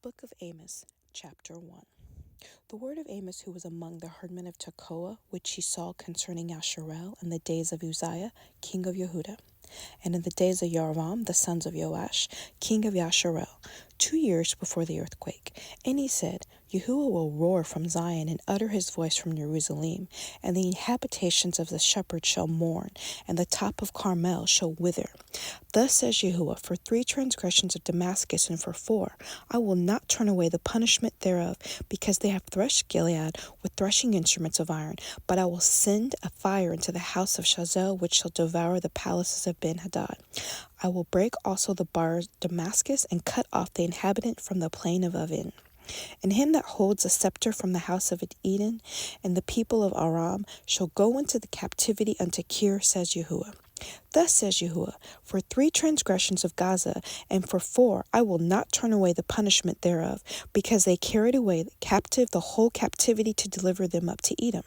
Book of Amos, chapter 1. The word of Amos, who was among the herdmen of Tekoa, which he saw concerning Yasharel in the days of Uzziah, king of Yehudah, and in the days of Yerovam, the sons of Joash, king of Yasharel, 2 years before the earthquake. And he said, Yahuah will roar from Zion and utter his voice from Jerusalem, and the habitations of the shepherds shall mourn, and the top of Carmel shall wither. Thus says Yahuah, for 3 transgressions of Damascus, and for 4, I will not turn away the punishment thereof, because they have threshed Gilead with threshing instruments of iron. But I will send a fire into the house of Shazel, which shall devour the palaces of Ben-Hadad. I will break also the bars of Damascus, and cut off the inhabitant from the plain of Avin. And him that holds a scepter from the house of Eden, and the people of Aram, shall go into the captivity unto Kir, says Yahuah. Thus says Yahuah, for 3 transgressions of Gaza, and for 4, I will not turn away the punishment thereof, because they carried away captive the whole captivity to deliver them up to Edom.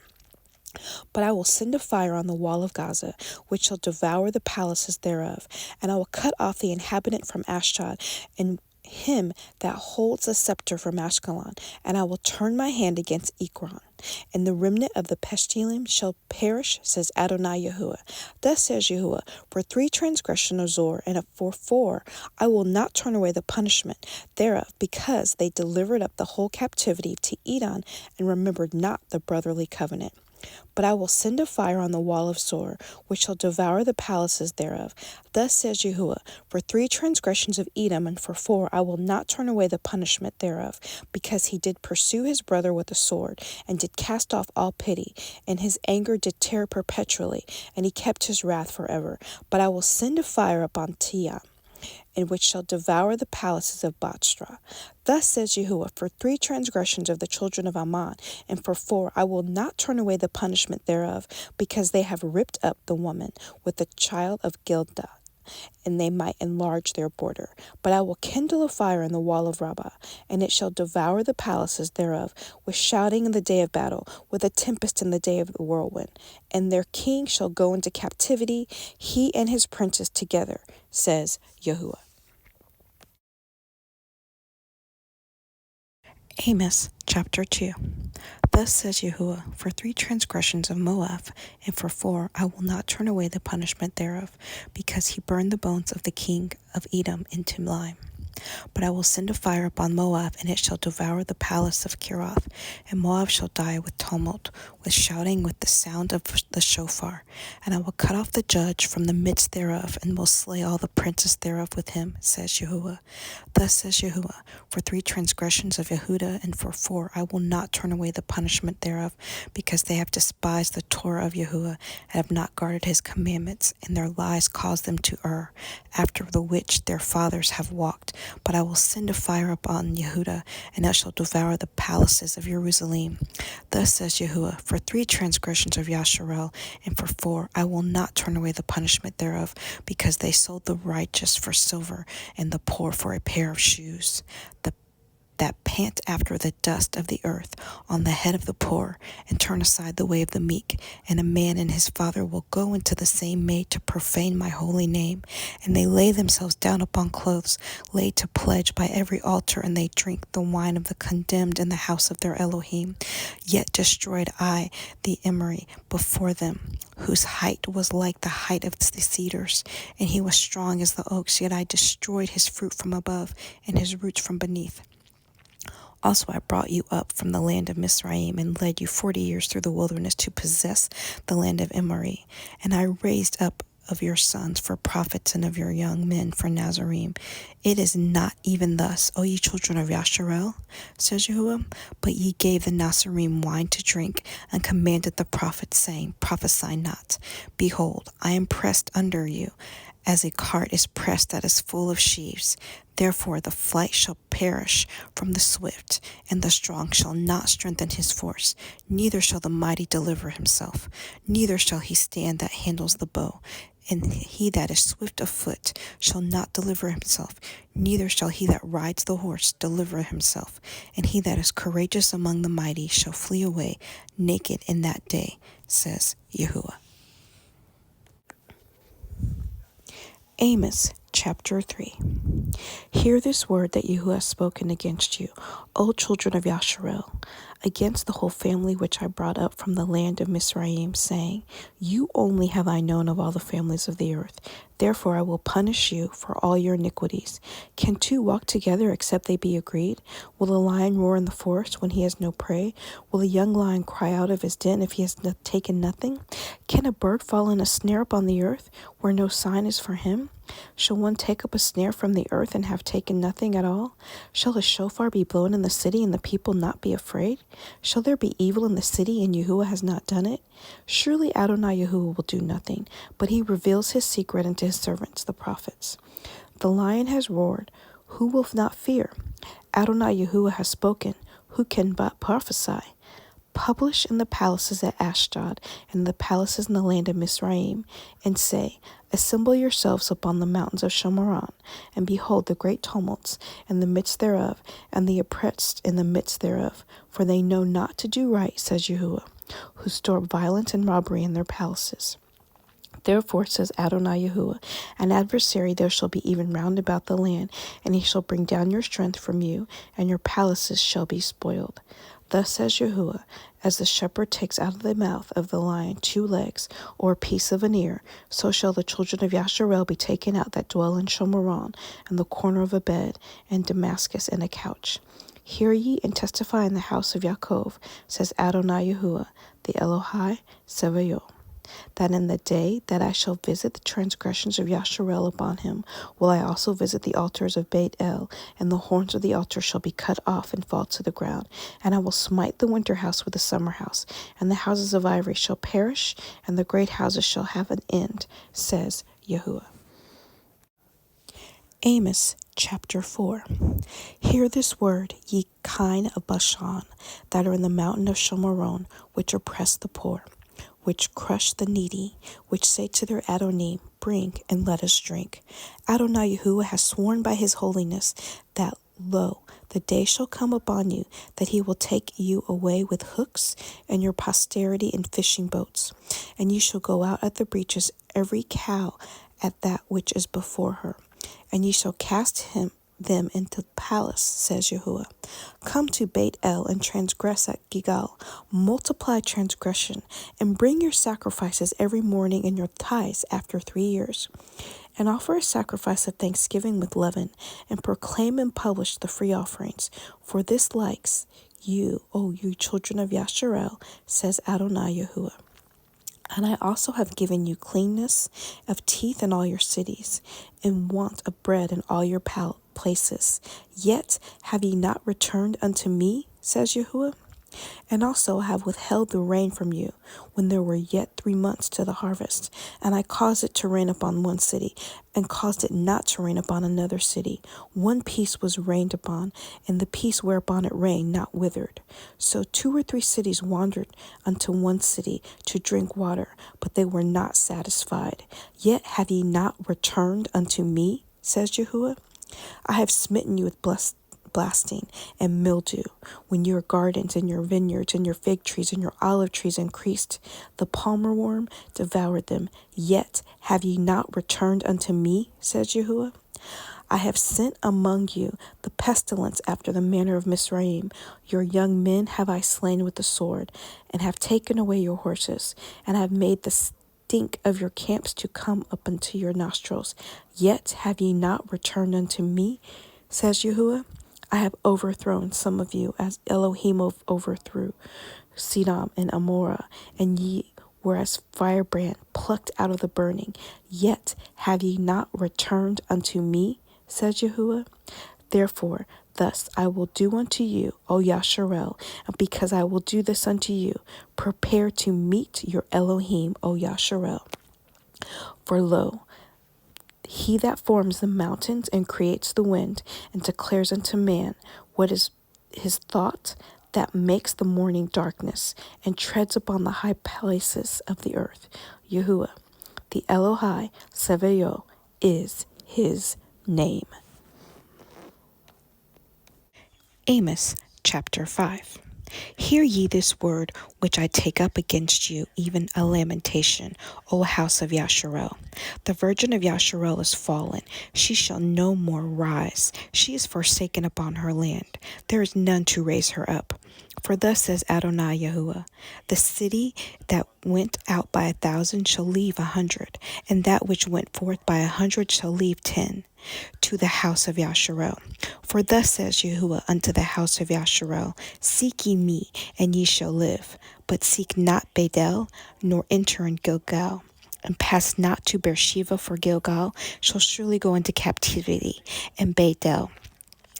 But I will send a fire on the wall of Gaza, which shall devour the palaces thereof, and I will cut off the inhabitant from Ashdod, and him that holds a scepter from Ashkelon, and I will turn my hand against Ekron. And the remnant of the Peshtilim shall perish, says Adonai Yahuah. Thus says Yahuah, for 3 transgressions of Zor, and for 4, I will not turn away the punishment thereof, because they delivered up the whole captivity to Edom, and remembered not the brotherly covenant. But I will send a fire on the wall of Zor, which shall devour the palaces thereof. Thus says Yahuah, for 3 transgressions of Edom, and for 4, I will not turn away the punishment thereof, because he did pursue his brother with a sword, and did cast off all pity, and his anger did tear perpetually, and he kept his wrath forever. But I will send a fire upon Tiam, in which shall devour the palaces of Bostra. Thus says Yahuah, for 3 transgressions of the children of Ammon, and for 4, I will not turn away the punishment thereof, because they have ripped up the woman with the child of Gildah, and they might enlarge their border. But I will kindle a fire in the wall of Rabbah, and it shall devour the palaces thereof, with shouting in the day of battle, with a tempest in the day of the whirlwind. And their king shall go into captivity, he and his princes together, says Yahuah. Amos, chapter 2. Thus says Yahuah, for 3 transgressions of Moab, and for 4, I will not turn away the punishment thereof, because he burned the bones of the king of Edom into lime. But I will send a fire upon Moab, and it shall devour the palace of Kiroth, and Moab shall die with tumult, with shouting, with the sound of the shofar. And I will cut off the judge from the midst thereof, and will slay all the princes thereof with him, says Yahuah. Thus says Yahuah, for 3 transgressions of Yehudah, and for 4, I will not turn away the punishment thereof, because they have despised the Torah of Yahuah, and have not guarded his commandments, and their lies caused them to err, after the which their fathers have walked. But I will send a fire upon Yehudah, and it shall devour the palaces of Jerusalem. Thus says Yahuah, for 3 transgressions of Yasharel, and for 4, I will not turn away the punishment thereof, because they sold the righteous for silver, and the poor for a pair of shoes. That pant after the dust of the earth on the head of the poor, and turn aside the way of the meek. And a man and his father will go into the same maid to profane my holy name. And they lay themselves down upon clothes laid to pledge by every altar, and they drink the wine of the condemned in the house of their Elohim. Yet destroyed I the emery before them, whose height was like the height of the cedars, and he was strong as the oaks. Yet I destroyed his fruit from above, and his roots from beneath. Also I brought you up from the land of Mizraim, and led you 40 years through the wilderness to possess the land of Emery. And I raised up of your sons for prophets, and of your young men for Nazarene. It is not even thus, O ye children of Yasharel, says Yahuah, but ye gave the Nazarene wine to drink, and commanded the prophets, saying, Prophesy not. Behold, I am pressed under you, as a cart is pressed that is full of sheaves. Therefore the flight shall perish from the swift, and the strong shall not strengthen his force. Neither shall the mighty deliver himself, neither shall he stand that handles the bow. And he that is swift of foot shall not deliver himself, neither shall he that rides the horse deliver himself. And he that is courageous among the mighty shall flee away naked in that day, says Yahuah. Amos, chapter 3. Hear this word that Yahuah has spoken against you, O children of Yasharel, against the whole family which I brought up from the land of Mizraim, saying, You only have I known of all the families of the earth. Therefore I will punish you for all your iniquities. Can two walk together except they be agreed? Will a lion roar in the forest when he has no prey? Will a young lion cry out of his den if he has taken nothing? Can a bird fall in a snare upon the earth where no sign is for him? Shall one take up a snare from the earth and have taken nothing at all? Shall a shofar be blown in the city and the people not be afraid? Shall there be evil in the city and Yahuah has not done it? Surely Adonai Yahuah will do nothing, but he reveals his secret unto his servants, the prophets. The lion has roared, who will not fear? Adonai Yahuah has spoken, who can but prophesy? Publish in the palaces at Ashdod, and in the palaces in the land of Mizraim, and say, Assemble yourselves upon the mountains of Shomaron, and behold the great tumults in the midst thereof, and the oppressed in the midst thereof, for they know not to do right, says Yahuah, who store up violence and robbery in their palaces. Therefore, says Adonai Yahuah, an adversary there shall be even round about the land, and he shall bring down your strength from you, and your palaces shall be spoiled. Thus says Yahuah, as the shepherd takes out of the mouth of the lion 2 legs, or a piece of an ear, so shall the children of Yasharel be taken out that dwell in Shomaron, and the corner of a bed, and Damascus in a couch. Hear ye and testify in the house of Yaakov, says Adonai Yahuah, the Elohai Sevayoh, that in the day that I shall visit the transgressions of Yasharel upon him, will I also visit the altars of Beit El, and the horns of the altar shall be cut off and fall to the ground. And I will smite the winter house with the summer house, and the houses of ivory shall perish, and the great houses shall have an end, says Yahuah. Amos chapter 4. Hear this word, ye kine of Bashan, that are in the mountain of Shomaron, which oppress the poor, which crush the needy, which say to their Adonim, Bring, and let us drink. Adonai Yahuah has sworn by his holiness that, lo, the day shall come upon you that he will take you away with hooks, and your posterity in fishing boats. And you shall go out at the breaches, every cow at that which is before her. And ye shall cast them into the palace, says Yahuah. Come to Beit El and transgress at Gilgal. Multiply transgression, and bring your sacrifices every morning and your tithes after 3 years. And offer a sacrifice of thanksgiving with leaven, and proclaim and publish the free offerings. For this likes you, O you children of Yasharel, says Adonai Yahuah. And I also have given you cleanness of teeth in all your cities, and want of bread in all your places. Yet have ye not returned unto me, says Yahuah. And also have withheld the rain from you, when there were yet 3 months to the harvest. And I caused it to rain upon one city, and caused it not to rain upon another city. One piece was rained upon, and the piece whereupon it rained not withered. So 2 or 3 cities wandered unto one city to drink water, but they were not satisfied. Yet have ye not returned unto me, says Yahuah. I have smitten you with blasting and mildew, when your gardens and your vineyards and your fig trees and your olive trees increased. The palmer worm devoured them. Yet have ye not returned unto me, says Yahuah. I have sent among you the pestilence after the manner of Mizraim. Your young men have I slain with the sword, and have taken away your horses, and have made the stink of your camps to come up unto your nostrils. Yet have ye not returned unto me, says Yahuah. I have overthrown some of you, as Elohim overthrew Sidom and Amorah, and ye were as firebrand plucked out of the burning. Yet have ye not returned unto me, says Yahuah. Therefore, thus I will do unto you, O Yasharel, and because I will do this unto you, prepare to meet your Elohim, O Yasharel. For lo, he that forms the mountains and creates the wind, and declares unto man what is his thought, that makes the morning darkness, and treads upon the high places of the earth. Yahuah, the Elohai Sevayoh, is his name. Amos chapter 5. Hear ye this word which I take up against you, even a lamentation, O house of Yasharel. The virgin of Yasharel is fallen. She shall no more rise. She is forsaken upon her land. There is none to raise her up. For thus says Adonai Yahuah, the city that went out by 1,000 shall leave 100, and that which went forth by 100 shall leave 10 to the house of Yasharel. For thus says Yahuah unto the house of Yasharel, seek ye me, and ye shall live. But seek not Bedel, nor enter in Gilgal. And pass not to Beersheba, for Gilgal shall surely go into captivity, and Bedel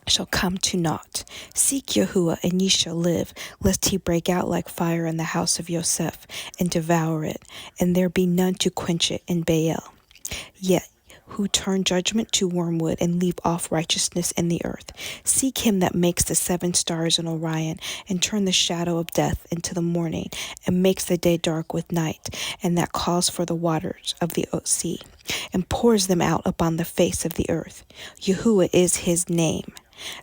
shall come to naught. Seek Yahuah, and ye shall live, lest he break out like fire in the house of Yosef, and devour it, and there be none to quench it in Baal. Yet who turn judgment to wormwood and leave off righteousness in the earth. Seek him that makes the 7 stars in Orion, and turn the shadow of death into the morning, and makes the day dark with night, and that calls for the waters of the sea, and pours them out upon the face of the earth. Yahuah is his name,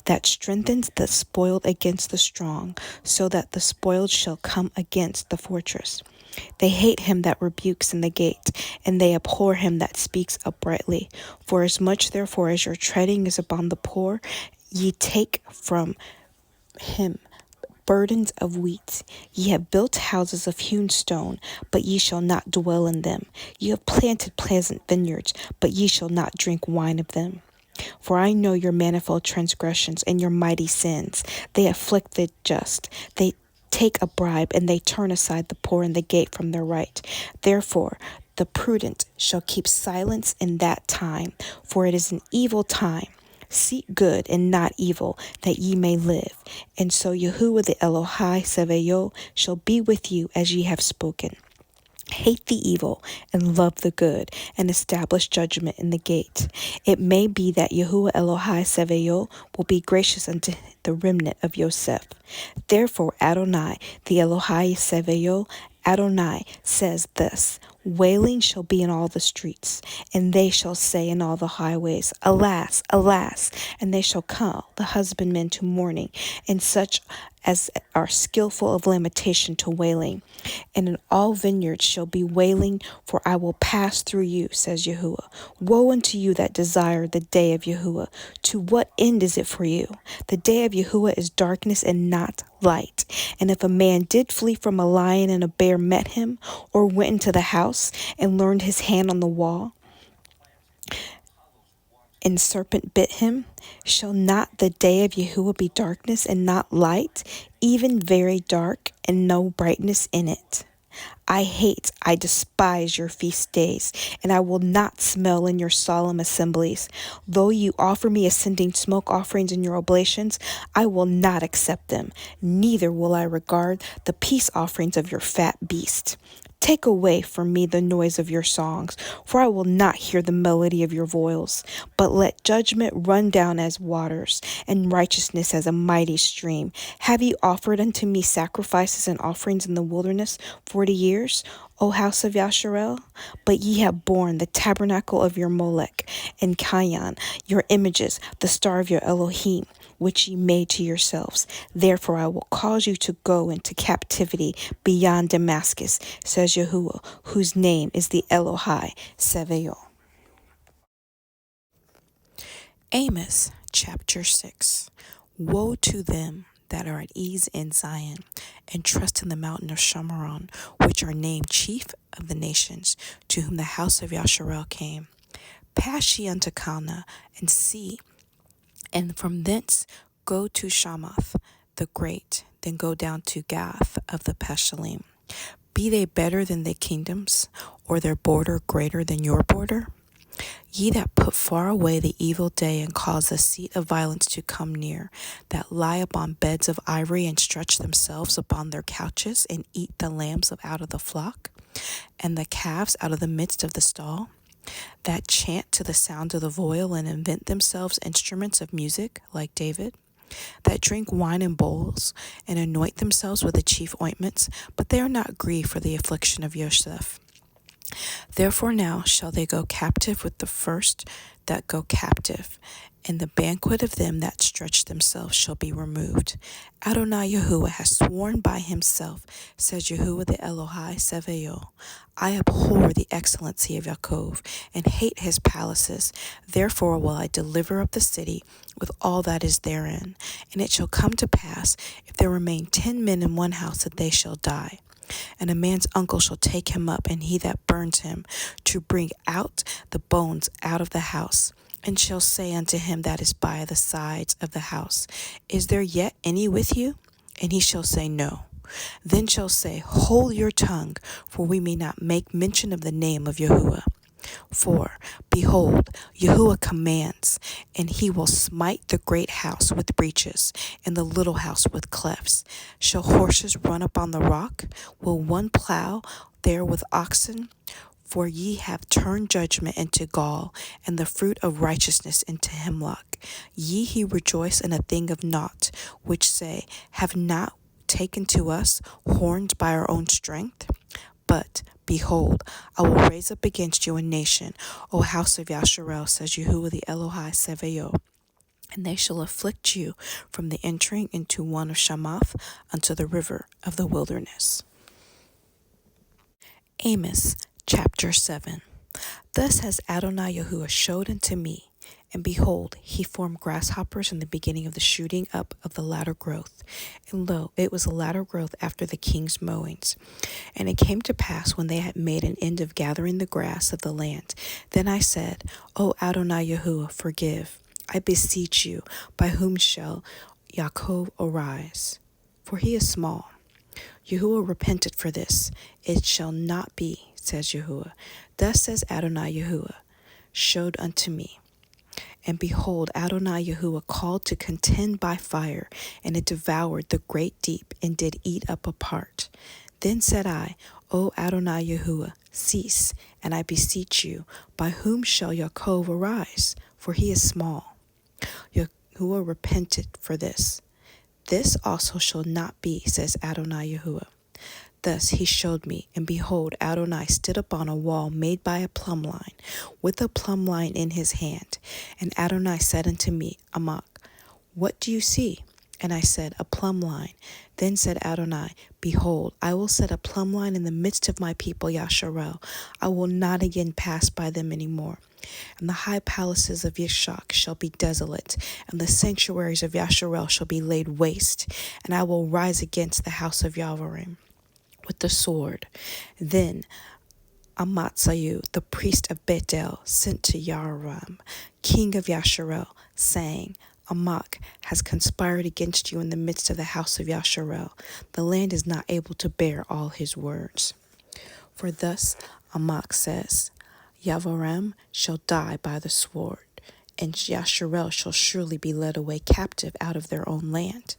that strengthens the spoiled against the strong, so that the spoiled shall come against the fortress. They hate him that rebukes in the gate, and they abhor him that speaks uprightly. For as much therefore as your treading is upon the poor, ye take from him burdens of wheat. Ye have built houses of hewn stone, but ye shall not dwell in them. Ye have planted pleasant vineyards, but ye shall not drink wine of them. For I know your manifold transgressions and your mighty sins. They afflict the just. They take a bribe, and they turn aside the poor in the gate from their right. Therefore, the prudent shall keep silence in that time, for it is an evil time. Seek good and not evil, that ye may live. And so Yahuah the Elohai Sevayo shall be with you as ye have spoken. Hate the evil and love the good, and establish judgment in the gate. It may be that Yahuah Elohai Sevayo will be gracious unto the remnant of Yosef. Therefore Adonai, the Elohai Sevayo, Adonai says this, wailing shall be in all the streets, and they shall say in all the highways, alas, alas, and they shall call the husbandmen to mourning, and such as are skillful of lamentation to wailing. And in all vineyards shall be wailing, for I will pass through you, says Yahuah. Woe unto you that desire the day of Yahuah. To what end is it for you? The day of Yahuah is darkness and not light. And if a man did flee from a lion and a bear met him, or went into the house and learned his hand on the wall, and serpent bit him, shall not the day of Yahuah be darkness and not light, even very dark and no brightness in it? I despise your feast days, and I will not smell in your solemn assemblies. Though you offer me ascending smoke offerings in your oblations, I will not accept them, neither will I regard the peace offerings of your fat beast. Take away from me the noise of your songs, for I will not hear the melody of your viols. But let judgment run down as waters, and righteousness as a mighty stream. Have ye offered unto me sacrifices and offerings in the wilderness 40 years, O house of Yasharel? But ye have borne the tabernacle of your Molech, and Kayan, your images, the star of your Elohim, which ye made to yourselves. Therefore I will cause you to go into captivity beyond Damascus, says Yahuah, whose name is the Elohai Sevayo. Amos chapter 6. Woe to them that are at ease in Zion, and trust in the mountain of Shamaron, which are named chief of the nations, to whom the house of Yasharel came. Pass ye unto Calneh, and see, and from thence go to Shamath the great, then go down to Gath of the Peshalim. Be they better than the kingdoms, or their border greater than your border? Ye that put far away the evil day, and cause the seat of violence to come near, that lie upon beds of ivory, and stretch themselves upon their couches, and eat the lambs out of the flock, and the calves out of the midst of the stall, that chant to the sound of the viol, and invent themselves instruments of music, like David, that drink wine in bowls, and anoint themselves with the chief ointments, but they are not grieved for the affliction of Yosef. Therefore now shall they go captive with the first that go captive, and the banquet of them that stretch themselves shall be removed. Adonai Yahuwah has sworn by himself, says Yahuwah the Elohai Sevayo. I abhor the excellency of Yaakov, and hate his palaces. Therefore will I deliver up the city with all that is therein. And it shall come to pass, if there remain 10 men in one house, that they shall die. And a man's uncle shall take him up, and he that burns him, to bring out the bones out of the house, and shall say unto him that is by the sides of the house, Is there yet any with you? And he shall say, No. Then shall say, Hold your tongue, for we may not make mention of the name of Yahuwah. For, behold, Yahuwah commands, and he will smite the great house with breaches, and the little house with clefts. Shall horses run upon the rock? Will one plow there with oxen? For ye have turned judgment into gall, and the fruit of righteousness into hemlock. Ye who rejoice in a thing of naught, which say, Have not taken to us horns by our own strength? But, behold, I will raise up against you a nation, O house of Yasharel, says Yahuwah the Elohai Sevayo. And they shall afflict you from the entering into one of Shamath unto the river of the wilderness. Amos chapter 7. Thus has Adonai Yahuwah showed unto me, and behold, he formed grasshoppers in the beginning of the shooting up of the latter growth. And lo, it was a latter growth after the king's mowings. And it came to pass, when they had made an end of gathering the grass of the land, then I said, O Adonai Yahuwah, forgive, I beseech you, by whom shall Yaakov arise? For he is small. Yahuwah repented for this. It shall not be, says Yahuwah. Thus says Adonai Yahuwah, showed unto me. And behold, Adonai Yahuwah called to contend by fire, and it devoured the great deep, and did eat up a part. Then said I, O Adonai Yahuwah, cease, and I beseech you, by whom shall Yaakov arise? For he is small. Yahuwah repented for this. This also shall not be, says Adonai Yahuwah. Thus he showed me, and behold, Adonai stood upon a wall made by a plumb line, with a plumb line in his hand. And Adonai said unto me, Amoc, what do you see? And I said, A plumb line. Then said Adonai, Behold, I will set a plumb line in the midst of my people Yasharel. I will not again pass by them any more. And the high palaces of Yishak shall be desolate, and the sanctuaries of Yasharel shall be laid waste. And I will rise against the house of Yahweh with the sword. Then Amatsayu, the priest of Bethel, sent to Yaram, king of Yasharel, saying, Amoc has conspired against you in the midst of the house of Yasharel. The land is not able to bear all his words. For thus Amoc says, Yavaram shall die by the sword, and Yasharel shall surely be led away captive out of their own land.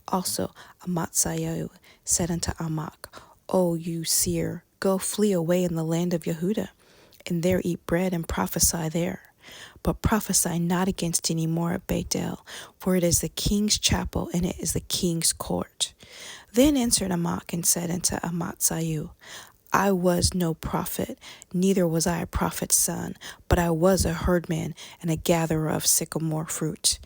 Also Amatsayu said unto Amoc, O you seer, go flee away in the land of Yehudah, and there eat bread and prophesy there. But prophesy not against any more at Bethel, for it is the king's chapel, and it is the king's court. Then answered Amoc and said unto Amatsayu, I was no prophet, neither was I a prophet's son, but I was a herdman and a gatherer of sycamore fruit.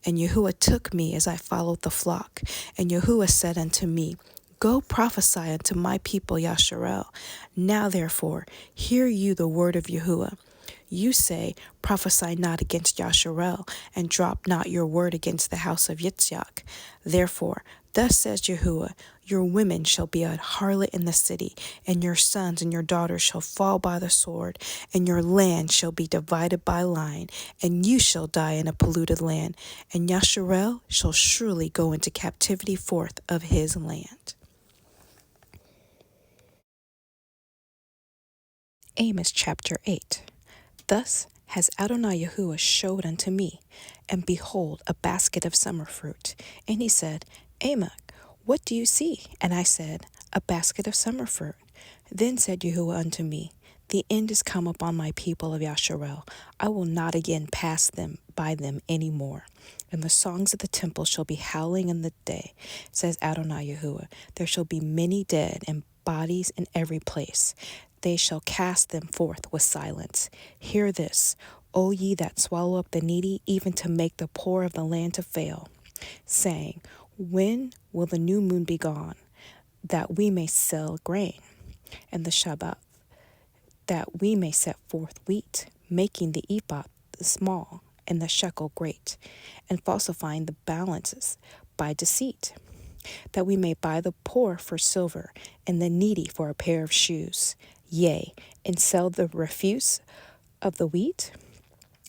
And Yahuwah took me as I followed the flock. And Yahuwah said unto me, Go prophesy unto my people Yasharel. Now therefore, hear you the word of Yahuwah. You say, Prophesy not against Yasharel, and drop not your word against the house of Yitzhak. Therefore, thus says Yahuwah, your women shall be a harlot in the city, and your sons and your daughters shall fall by the sword, and your land shall be divided by line, and you shall die in a polluted land, and Yasharel shall surely go into captivity forth of his land. Amos chapter 8. Thus has Adonai Yahuwah showed unto me, and behold, a basket of summer fruit. And he said, Amoc, what do you see? And I said, A basket of summer fruit. Then said Yahuwah unto me, The end is come upon my people of Yasharel. I will not again pass them by them any more. And the songs of the temple shall be howling in the day, says Adonai Yahuwah. There shall be many dead and bodies in every place. They shall cast them forth with silence. Hear this, O ye that swallow up the needy, even to make the poor of the land to fail, saying, when will the new moon be gone, that we may sell grain, and the Shabbat, that we may set forth wheat, making the ephah small and the shekel great, and falsifying the balances by deceit, that we may buy the poor for silver, and the needy for a pair of shoes, yea, and sell the refuse of the wheat?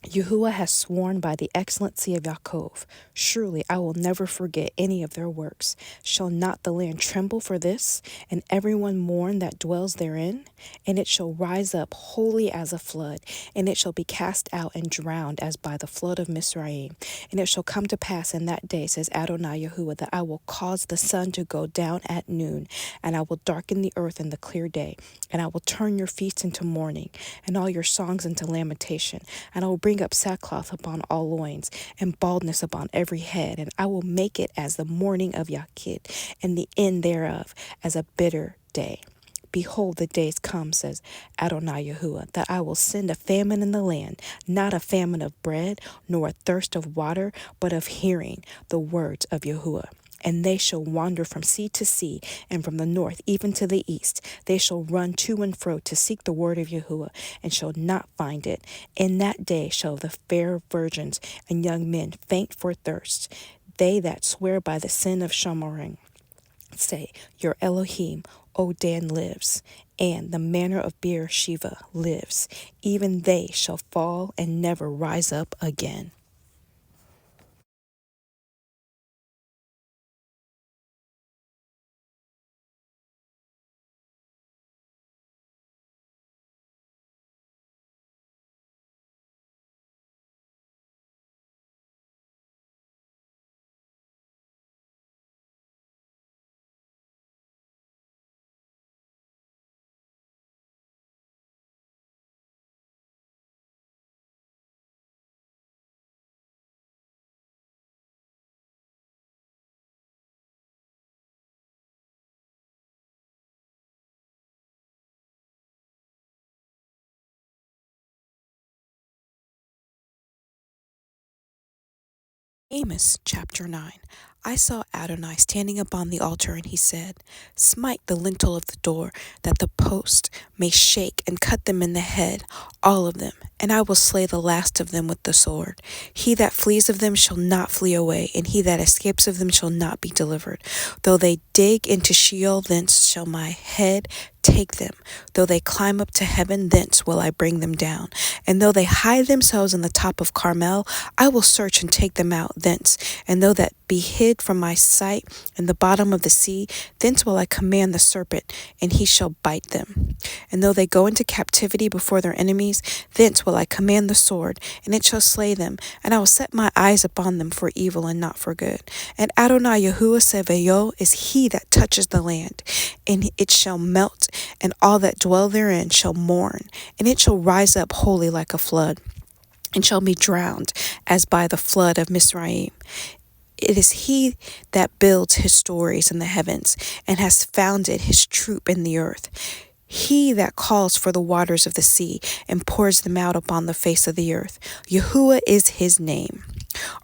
Yahuah has sworn by the excellency of Yaakov, surely I will never forget any of their works. Shall not the land tremble for this, and everyone mourn that dwells therein? And it shall rise up wholly as a flood, and it shall be cast out and drowned as by the flood of Mizraim. And it shall come to pass in that day, says Adonai Yahuah, that I will cause the sun to go down at noon, and I will darken the earth in the clear day, and I will turn your feasts into mourning, and all your songs into lamentation, and I will bring up sackcloth upon all loins, and baldness upon every head, and I will make it as the mourning of Yakid, and the end thereof as a bitter day. Behold, the days come, says Adonai Yahuah, that I will send a famine in the land, not a famine of bread, nor a thirst of water, but of hearing the words of Yahuah. And they shall wander from sea to sea, and from the north even to the east. They shall run to and fro to seek the word of Yahuah, and shall not find it. In that day shall the fair virgins and young men faint for thirst. They that swear by the sin of Shomarim say, your Elohim, O Dan, lives, and the manner of Beersheba lives. Even they shall fall and never rise up again. Amos chapter 9. I saw Adonai standing upon the altar, and he said, smite the lintel of the door, that the post may shake, and cut them in the head, all of them, and I will slay the last of them with the sword. He that flees of them shall not flee away, and he that escapes of them shall not be delivered. Though they dig into Sheol, thence shall my head take them. Though they climb up to heaven, thence will I bring them down. And though they hide themselves in the top of Carmel, I will search and take them out thence. And though that be hid from my sight in the bottom of the sea, thence will I command the serpent, and he shall bite them. And though they go into captivity before their enemies, thence will I command the sword, and it shall slay them. And I will set my eyes upon them for evil and not for good. And Adonai Yahuah Sevayo is he that touches the land, and it shall melt, and all that dwell therein shall mourn, and it shall rise up wholly like a flood, and shall be drowned as by the flood of Mizraim. It is he that builds his stories in the heavens, and has founded his troop in the earth. He that calls for the waters of the sea, and pours them out upon the face of the earth. Yahuah is his name.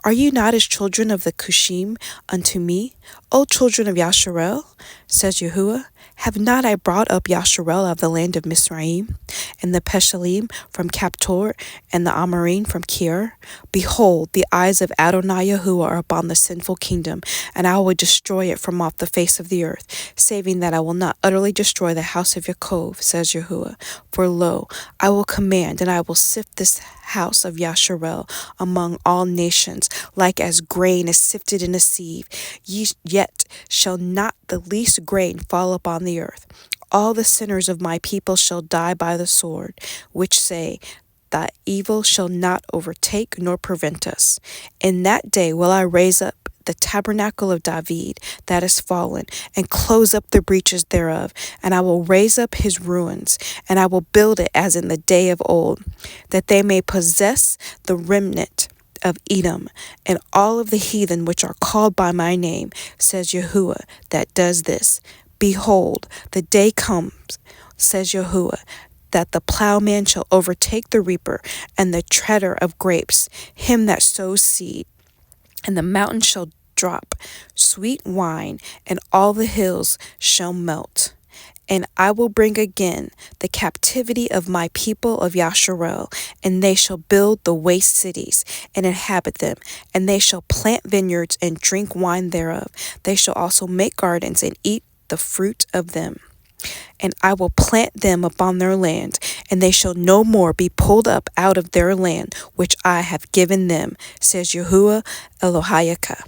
Are you not as children of the Cushim unto me, O children of Yasharel? Says Yahuah. Have not I brought up Yasharel out of the land of Mizraim, and the Peshalim from Captor, and the Amorim from Kir? Behold, the eyes of Adonai Yahuah are upon the sinful kingdom, and I will destroy it from off the face of the earth, saving that I will not utterly destroy the house of Yaakov, says Yahuah. For lo, I will command, and I will sift this house of Yasharel among all nations, like as grain is sifted in a sieve. Yet shall not the least grain fall upon the earth. All the sinners of my people shall die by the sword, which say, that evil shall not overtake nor prevent us. In that day will I raise up the tabernacle of David that is fallen, and close up the breaches thereof, and I will raise up his ruins, and I will build it as in the day of old, that they may possess the remnant of Edom, and all of the heathen which are called by my name, says Yahuah, that does this. Behold, the day comes, says Yahuah, that the plowman shall overtake the reaper, and the treader of grapes, him that sows seed. And the mountains shall drop sweet wine, and all the hills shall melt. And I will bring again the captivity of my people of Yasharel, and they shall build the waste cities and inhabit them, and they shall plant vineyards and drink wine thereof. They shall also make gardens and eat the fruit of them. And I will plant them upon their land, and they shall no more be pulled up out of their land, which I have given them, says Yahuah Elohayaka.